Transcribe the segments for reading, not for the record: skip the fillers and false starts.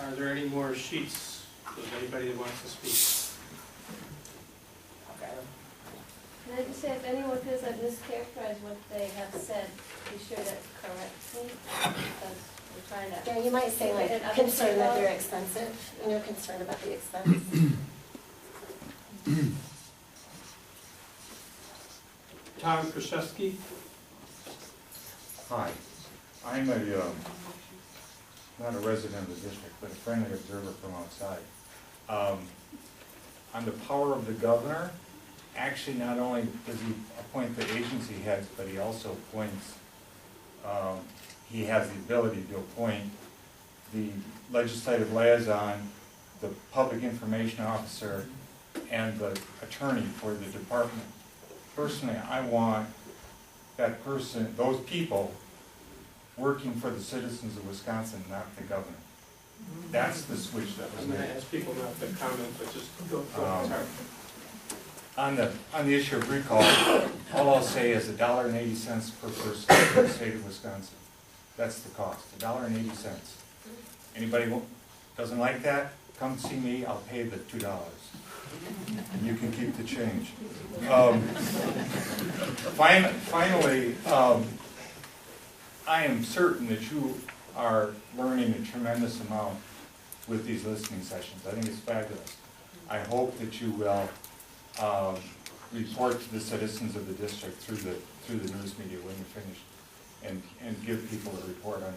Are there any more sheets? Does anybody that wants to speak? Okay. Can I just say, if anyone feels I've mischaracterized what they have said, be sure to correct me, because we're trying to. Yeah, you might say And like other concerned that people- they're expensive, you know, concerned about the expense. Tom Kraszewski? Hi, I'm not a resident of the district, but a friendly observer from outside. On the power of the governor, actually not only does he appoint the agency heads, but he also appoints, he has the ability to appoint the legislative liaison, the public information officer, and the attorney for the department. Personally, I want that person, those people, working for the citizens of Wisconsin, not the governor. That's the switch that was I'm going to made. ask people not to comment, but just go. Sorry. On the issue of recall, all I'll say is $1.80 per person for the state of Wisconsin. That's the cost, $1.80. Anybody doesn't like that, come see me, I'll pay the $2. And you can keep the change. Finally, I am certain that you are learning a tremendous amount with these listening sessions. I think it's fabulous. I hope that you will report to the citizens of the district through the news media when you're finished, and give people a report on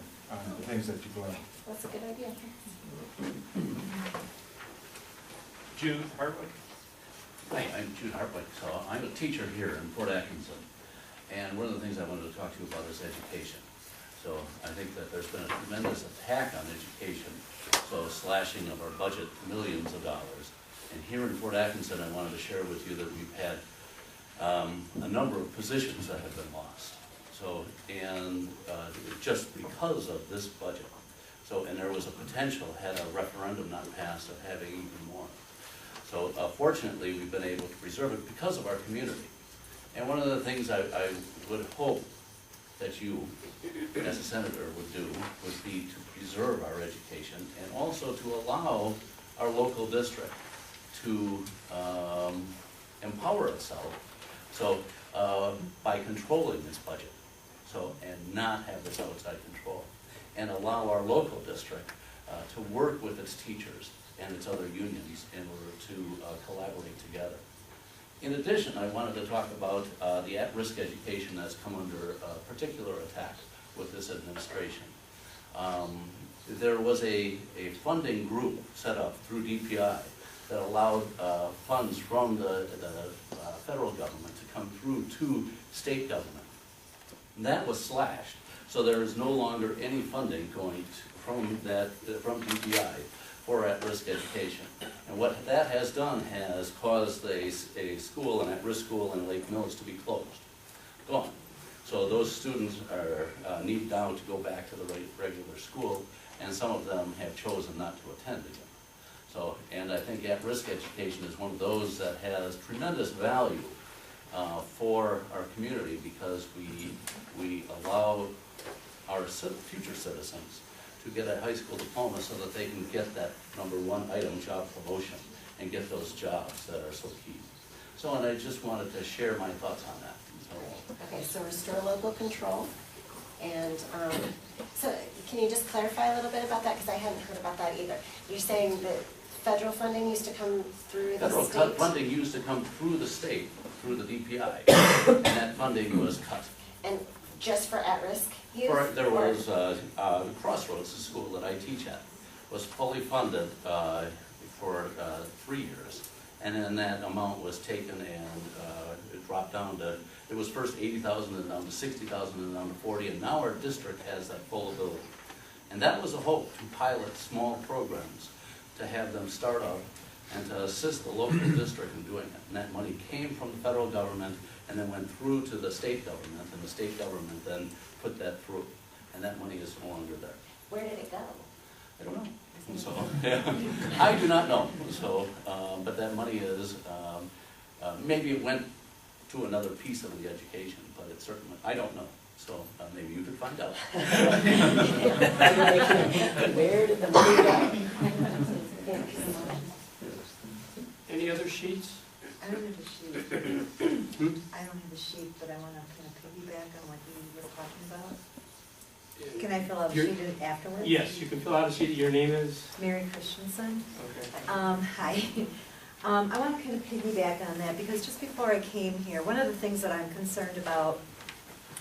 the things that you've learned. That's a good idea. Jude Hartwick? Hi, I'm Jude Hartwick. So I'm a teacher here in Fort Atkinson. And one of the things I wanted to talk to you about is education. So I think that there's been a tremendous attack on education, so slashing of our budget millions of dollars. And here in Fort Atkinson, I wanted to share with you that we've had a number of positions that have been lost. So, and just because of this budget. So, and there was a potential, had a referendum not passed, of having even more. So fortunately, we've been able to preserve it because of our community. And one of the things I would hope that you, as a senator, would do would be to preserve our education and also to allow our local district to empower itself. So by controlling this budget, so and not have this outside control, and allow our local district to work with its teachers and its other unions in order to collaborate together. In addition, I wanted to talk about the at-risk education that's come under particular attack with this administration. There was a funding group set up through DPI that allowed funds from the federal government to come through to state government. And that was slashed, so there is no longer any funding going from DPI for at-risk education. And what that has done has caused a school, an at-risk school in Lake Mills, to be closed, gone. So those students are need now to go back to the regular school, and some of them have chosen not to attend again. So, and I think at-risk education is one of those that has tremendous value for our community, because we allow our future citizens to get a high school diploma so that they can get that #1 item, job promotion, and get those jobs that are so key. So, and I just wanted to share my thoughts on that. So, Okay, so restore local control. And so can you just clarify a little bit about that? Because I hadn't heard about that either. You're saying that federal funding used to come through the federal state? funding used to come through the state, through the DPI, and that funding was cut. And just for at-risk youth? There was Crossroads, the school that I teach at, was fully funded for 3 years. And then that amount was taken and it dropped down to, it was first 80,000 and down to 60,000 and down to 40, and now our district has that full ability. And that was a hope, to pilot small programs, to have them start up and to assist the local district in doing it. And that money came from the federal government and then went through to the state government, and the state government then put that through. And that money is no longer there. Where did it go? I don't know. So, yeah, I do not know. So, but that money is, maybe it went to another piece of the education, but it certainly, I don't know. So maybe you could find out. Where did the money go? Any other sheets? I don't have a sheet. I don't have a sheet, but I want to kind of piggyback on what you were talking about. Can I fill out a Your- sheet afterwards? Yes, you can fill out a sheet. Your name is? Mary Christensen. Okay. Hi. I want to kind of piggyback on that because just before I came here, one of the things that I'm concerned about,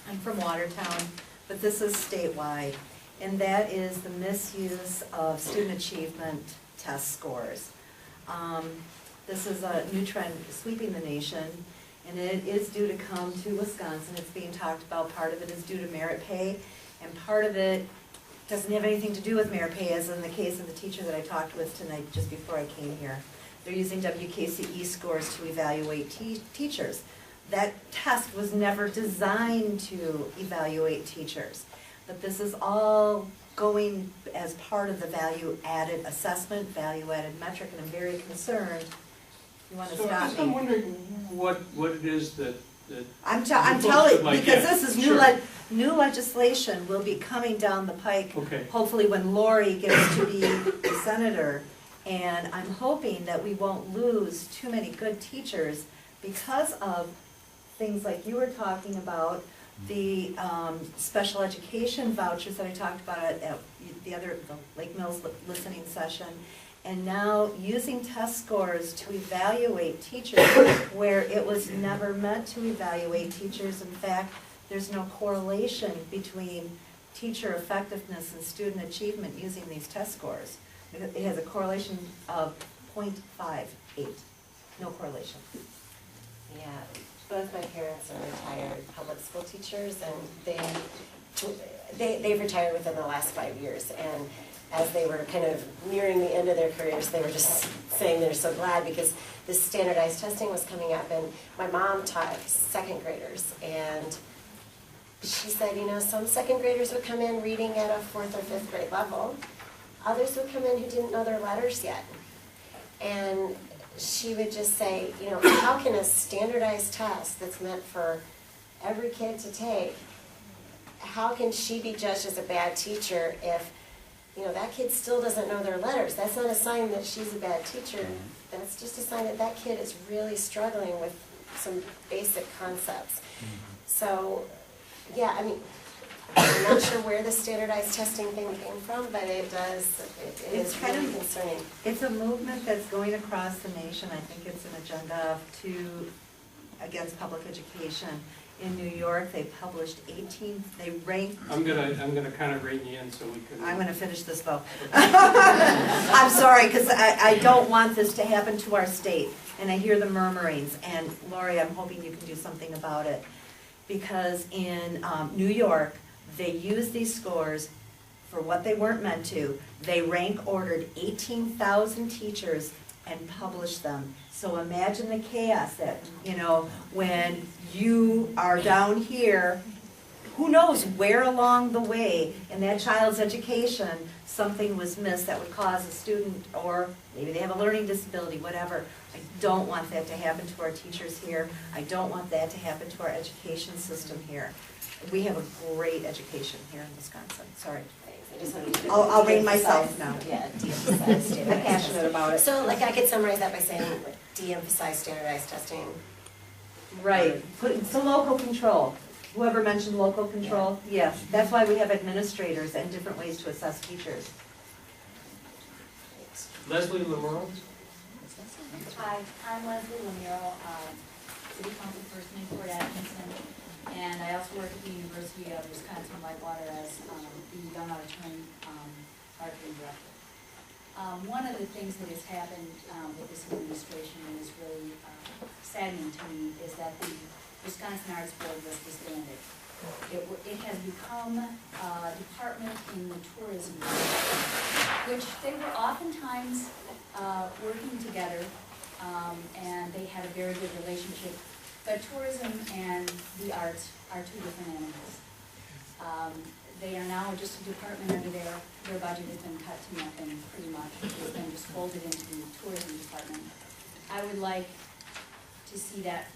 I'm from Watertown, but this is statewide, and that is the misuse of student achievement test scores. This is a new trend sweeping the nation, and it is due to come to Wisconsin. It's being talked about. Part of it is due to merit pay, and part of it doesn't have anything to do with merit pay, as in the case of the teacher that I talked with tonight just before I came here. They're using WKCE scores to evaluate teachers. That test was never designed to evaluate teachers, but this is all going as part of the value-added assessment, value-added metric, and I'm very concerned. You want to So stop I'm me? wondering what it is that I'm folks telling, would like, because yeah, this is sure. new legislation will be coming down the pike, Okay. hopefully when Lori gets to be the senator. And I'm hoping that we won't lose too many good teachers because of things like you were talking about, the special education vouchers that I talked about at the Lake Mills listening session, and now using test scores to evaluate teachers where it was never meant to evaluate teachers. In fact, there's no correlation between teacher effectiveness and student achievement using these test scores. It has a correlation of 0.58, no correlation. Yeah, both my parents are retired public school teachers, and they've retired within the last 5 years. And as they were kind of nearing the end of their careers, they were just saying they're so glad because this standardized testing was coming up. And my mom taught second graders, and she said, you know, some second graders would come in reading at a 4th or 5th grade level. Others would come in who didn't know their letters yet. And she would just say, you know, how can a standardized test that's meant for every kid to take, how can she be judged as a bad teacher if, you know, that kid still doesn't know their letters? That's not a sign that she's a bad teacher. That's just a sign that that kid is really struggling with some basic concepts. So, yeah, I mean, I'm not sure where the standardized testing thing came from, but it is kind really of concerning. It's a movement that's going across the nation. I think it's an agenda against public education. In New York, they published 18, they ranked. I'm gonna kind of rein you in so we can. I'm going to finish this though. I'm sorry, because I don't want this to happen to our state, and I hear the murmurings, and Lori, I'm hoping you can do something about it. Because in New York, they use these scores for what they weren't meant to. They rank ordered 18,000 teachers and published them. So imagine the chaos that, you know, when you are down here, who knows where along the way in that child's education something was missed that would cause a student, or maybe they have a learning disability, whatever. I don't want that to happen to our teachers here. I don't want that to happen to our education system here. We have a great education here in Wisconsin. Sorry. I just wanted to I'll rein de-emphasize- myself now. Yeah, de-emphasize standardized I'm passionate testing. about it. So, like, I could summarize that by saying, like, de-emphasize standardized testing. Right, it's the local control. Whoever mentioned local control, yes, that's why we have administrators and different ways to assess teachers. Leslie Lemuro? Hi, I'm Leslie Lemuro, City Council person in Fort Atkinson, and I also work at the University of Wisconsin-Whitewater as the Young Auditorium marketing director. One of the things that has happened with this administration and is really saddening to me is that the Wisconsin Arts Board was disbanded. It has become a department in the tourism department, which they were oftentimes working together, and they had a very good relationship. But tourism and the arts are two different animals. They are now just a department under their budget has been cut to nothing pretty much. It's been just folded into the tourism department. I would like to see that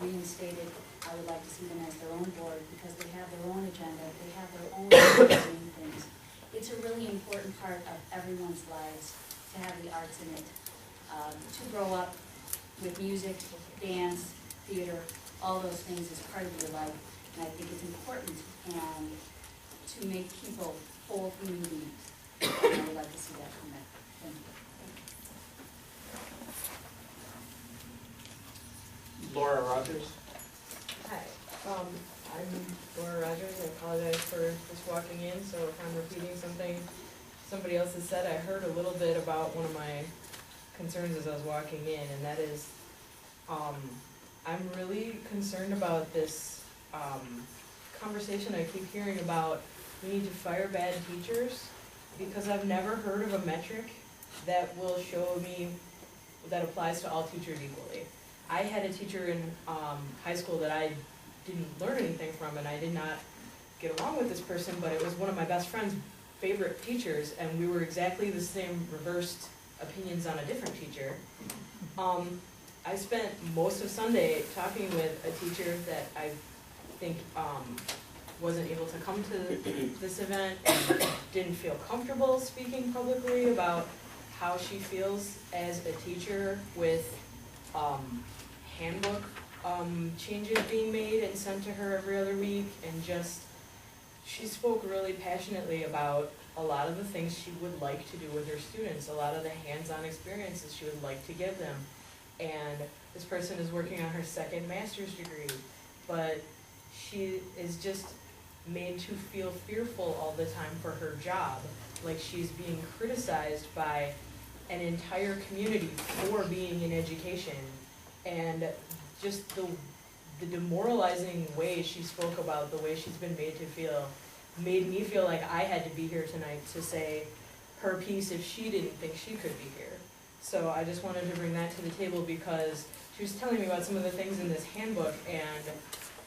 reinstated. I would like to see them as their own board, because they have their own agenda, they have their own way of doing things. It's a really important part of everyone's lives to have the arts in it. To grow up with music, dance, theater, all those things is part of your life. And I think it's important and to make people whole human beings. And I would like to see that come back. Thank you. Laura Rogers? Hi, I'm Laura Rogers. I apologize for just walking in, so if I'm repeating something somebody else has said, I heard a little bit about one of my concerns as I was walking in, and that is, I'm really concerned about this conversation I keep hearing about we need to fire bad teachers, because I've never heard of a metric that will show me that applies to all teachers equally. I had a teacher in high school that I didn't learn anything from, and I did not get along with this person, but it was one of my best friend's favorite teachers, and we were exactly the same reversed opinions on a different teacher. I spent most of Sunday talking with a teacher that I think wasn't able to come to this event, and didn't feel comfortable speaking publicly about how she feels as a teacher with handbook changes being made and sent to her every other week, and just, she spoke really passionately about a lot of the things she would like to do with her students, a lot of the hands-on experiences she would like to give them. And this person is working on her second master's degree, but she is just made to feel fearful all the time for her job, like she's being criticized by an entire community for being in education. And just the demoralizing way she spoke about the way she's been made to feel made me feel like I had to be here tonight to say her piece if she didn't think she could be here. So I just wanted to bring that to the table, because she was telling me about some of the things in this handbook and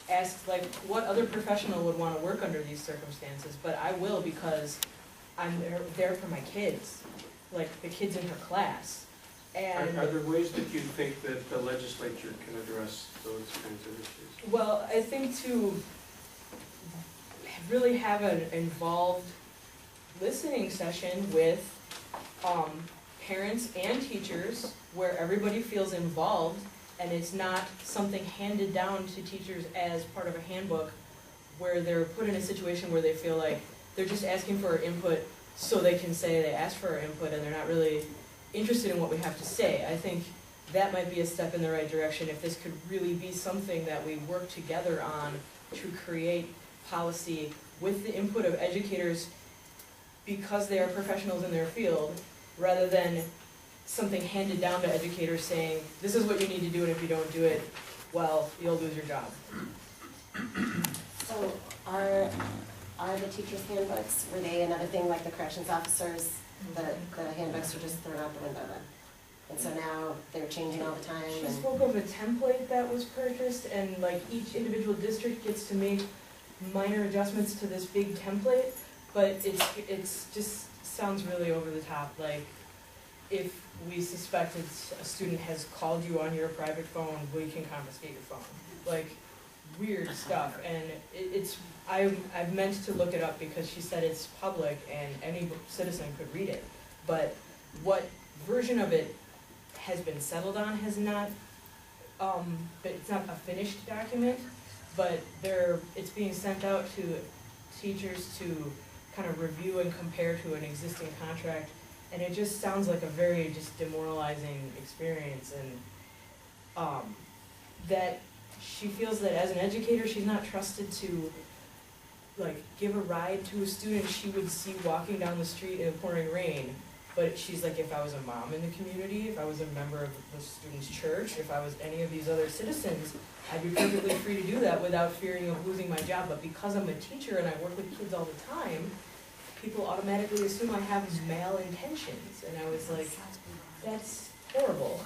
asked like what other professional would want to work under these circumstances, but I will, because I'm there for my kids, like the kids in her class. And Are there ways that you think that the legislature can address those kinds of issues? well, I think to really have an involved listening session with parents and teachers where everybody feels involved, and it's not something handed down to teachers as part of a handbook where they're put in a situation where they feel like they're just asking for our input so they can say they asked for our input and they're not really interested in what we have to say. I think that might be a step in the right direction if this could really be something that we work together on to create policy with the input of educators because they are professionals in their field, rather than something handed down to educators saying, this is what you need to do, and if you don't do it, well, you'll lose your job. So are the teachers' handbooks, were they another thing like the corrections officers, the handbooks were just thrown out the window then? And so now they're changing all the time? She And spoke of a template that was purchased, and like each individual district gets to make minor adjustments to this big template, but it's just sounds really over the top. Like, if we suspected a student has called you on your private phone, we can confiscate your phone. Like, weird stuff. And I've meant to look it up because she said it's public and any citizen could read it. But what version of it has been settled on has not, but it's not a finished document, but it's being sent out to teachers to kind of review and compare to an existing contract. And it just sounds like a very just demoralizing experience, and that she feels that as an educator, she's not trusted to like give a ride to a student she would see walking down the street in the pouring rain. But she's like, if I was a mom in the community, if I was a member of the student's church, if I was any of these other citizens, I'd be perfectly free to do that without fearing of losing my job. But because I'm a teacher and I work with kids all the time, people automatically assume I have malintentions. And I was like, that's horrible.